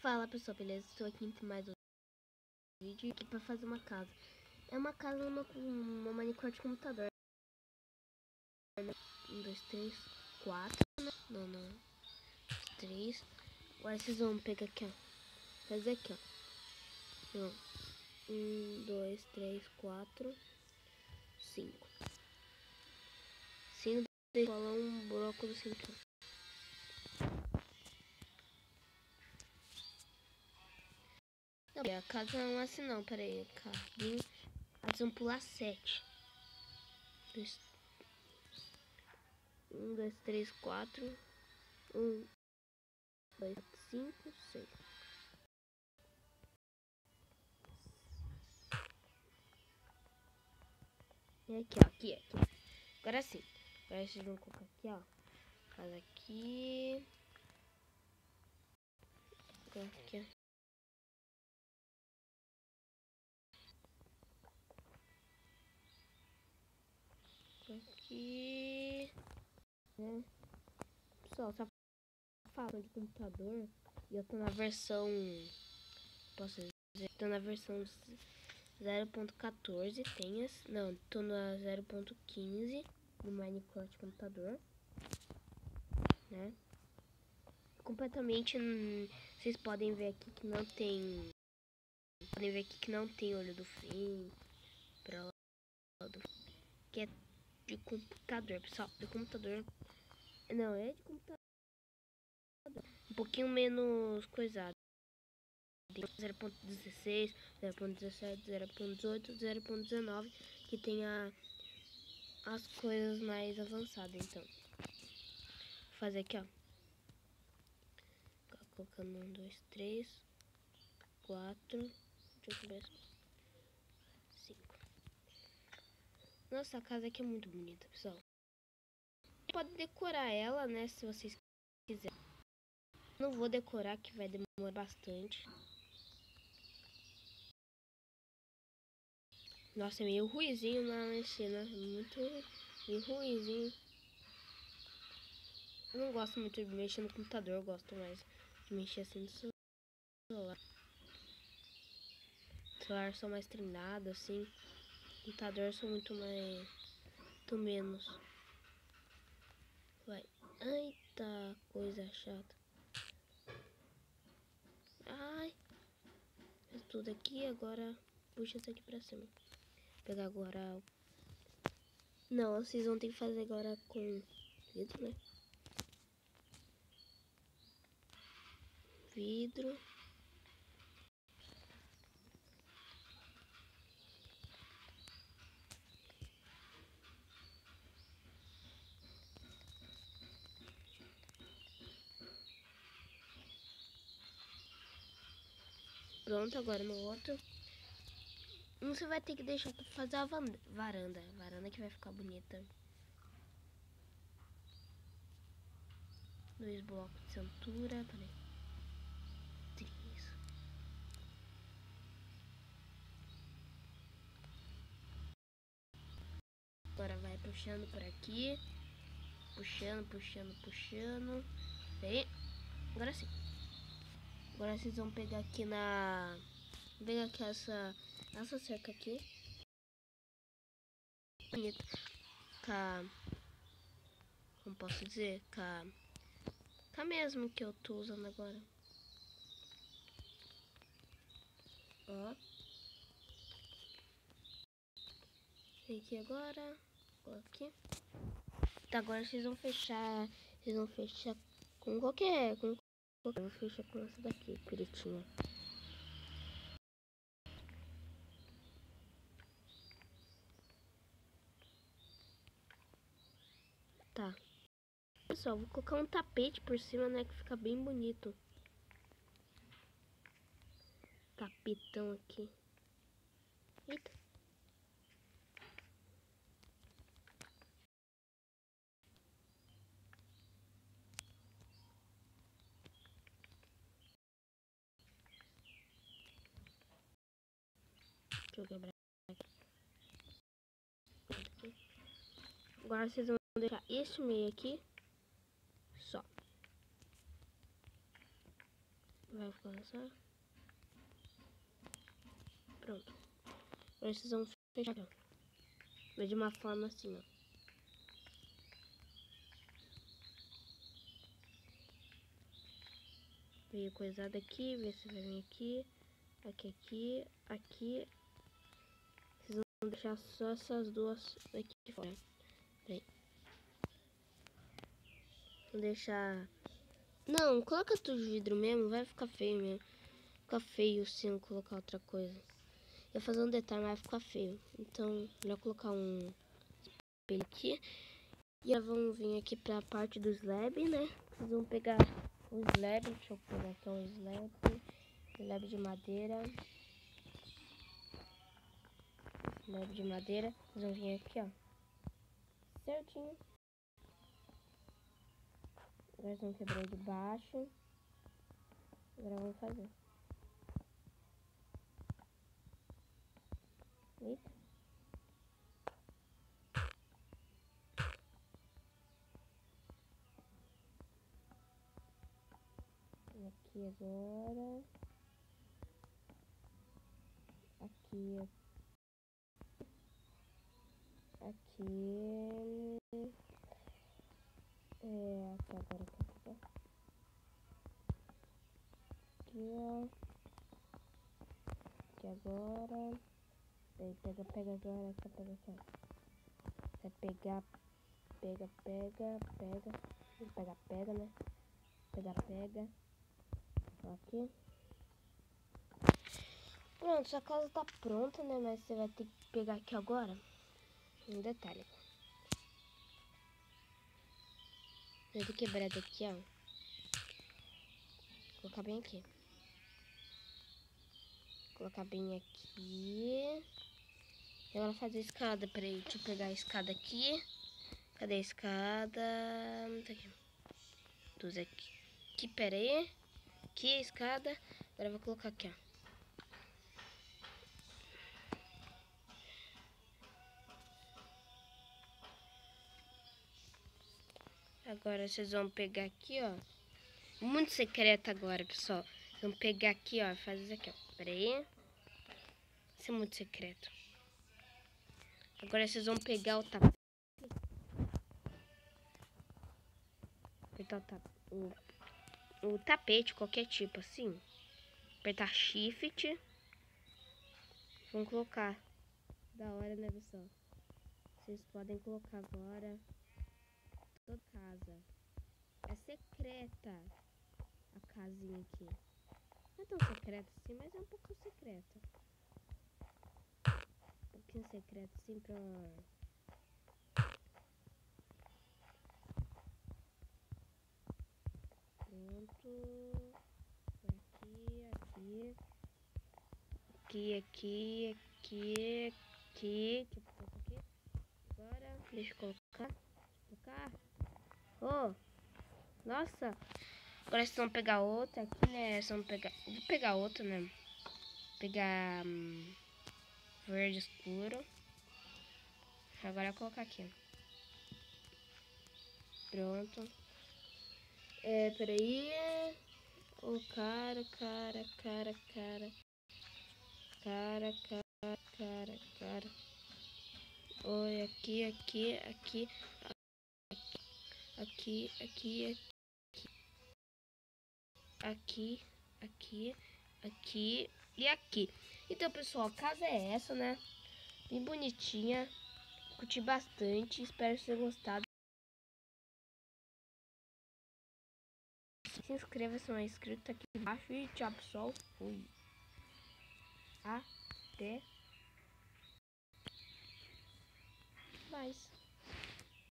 Fala pessoal, beleza? Estou aqui em mais um vídeo aqui para fazer uma casa. É uma casa uma Minecraft computador. 1, 2, 3, 4. Não. 3. Agora vocês vão pegar aqui, ó. Fazer aqui, ó. 1, 2, 3, 4, 5. 5 de colar um bloco do centro. Não, a casa não é assim não, peraí, carrinho. Eles vão pular 7. 1, 2, 3, 4. 1, 2, 5, 6. E aqui, ó, aqui. Agora sim. Agora vocês vão colocar aqui, ó. Casa aqui. Aqui, ó. Aqui. Né? Pessoal, só fala de computador. E eu tô na versão. Posso dizer? Tô na versão 0.14. Não, tô na 0.15 do Minecraft computador. Né? Completamente. Vocês podem ver aqui que não tem. Podem ver aqui que não tem olho do fim. Pra lá do. Que é de computador, pessoal. De computador. Não, é de computador. Um pouquinho menos coisado. 0.16, 0.17, 0.18, 0.19. Que tem as coisas mais avançadas, então. Vou fazer aqui, ó. Colocando 1, 2, 3, 4. Deixa eu ver. 5. Nossa, a casa aqui é muito bonita, pessoal. Pode decorar ela, né, se vocês quiserem. Não vou decorar, que vai demorar bastante. Nossa, é meio ruizinho na mexer, né? Muito meio ruizinho. Eu não gosto muito de mexer no computador, eu gosto mais de mexer assim no celular. O celular sou mais treinado, assim. No computador sou muito menos. Vai. Eita, coisa chata. Ai. Fez tudo aqui, agora puxa isso aqui pra cima. Vou pegar agora. Não, vocês vão ter que fazer agora com vidro, né? Vidro. Pronto, agora no outro. Você vai ter que deixar pra fazer a varanda. Varanda que vai ficar bonita. 2 blocos de altura. Peraí. 3. Agora vai puxando por aqui. Puxando. Aí. Agora sim. Agora vocês vão pegar aqui na... Vou pegar aqui essa cerca aqui. Bonita. Como posso dizer? Tá mesmo que eu tô usando agora. Ó. Vem aqui agora. Aqui. Tá, agora vocês vão fechar. Vocês vão fechar com qualquer. Eu vou fechar com essa daqui, pretinha. Tá. Pessoal, vou colocar um tapete por cima, né? Que fica bem bonito. Tapetão aqui. Eita. Deixa eu quebrar aqui. Agora vocês vão deixar esse meio aqui. Só. Vai começar. Pronto. Agora vocês vão fechar aqui, ó. Mas de uma forma assim, ó. Veio coisada aqui, vê se vai vir aqui. Aqui. Vocês vão deixar só essas duas aqui fora. Peraí. Vou deixar... Não, coloca tudo de vidro mesmo, vai ficar feio mesmo. Fica feio se eu colocar outra coisa. Eu fazer um detalhe, mas vai ficar feio. Então, melhor colocar um espelho aqui. E já vamos vir aqui pra parte do slab, né? Vocês vão pegar o slab, deixa eu pegar aqui um slab de madeira. Slab de madeira. Vocês vão vir aqui, ó. Certinho. Agora vamos quebrar de baixo. Agora vamos fazer. Eita. Aqui agora. Aqui. Aqui agora. Aqui agora. Aí pega agora, pega aqui, ó. Vai pegar, pega, né? Pega. Aqui. Pronto, sua casa tá pronta, né? Mas você vai ter que pegar aqui agora. Um detalhe. Eu vou quebrar daqui, ó. Colocar bem aqui. Colocar bem aqui. E agora fazer a escada. Peraí, deixa eu pegar a escada aqui. Cadê a escada? Tá aqui. Duas aqui, peraí. Aqui a escada. Agora eu vou colocar aqui, ó. Agora vocês vão pegar aqui, ó. Muito secreto agora, pessoal. Vão pegar aqui, ó. Fazer isso aqui, ó. Pera aí. Isso é muito secreto. Agora vocês vão pegar o tapete. Apertar o tapete, qualquer tipo, assim. Apertar Shift. Vão colocar. Da hora, né, pessoal? Vocês podem colocar agora. Toda casa. É secreta. A casinha aqui. Não é tão secreta assim, mas é um pouco secreta. Um pouquinho secreto assim pra... Pronto. Aqui. Agora, deixa eu colocar. Oh, nossa. Agora vocês vão pegar outra aqui, né? Vou pegar outra, né? Pegar verde escuro. Agora eu vou colocar aqui. Pronto. Peraí. Oh, cara. Oi, aqui e aqui. Então, pessoal, a casa é essa, né? Bem bonitinha. Curti bastante. Espero que vocês tenham gostado. Se inscreva se não é inscrito aqui embaixo. E tchau, pessoal. Fui. Até mais.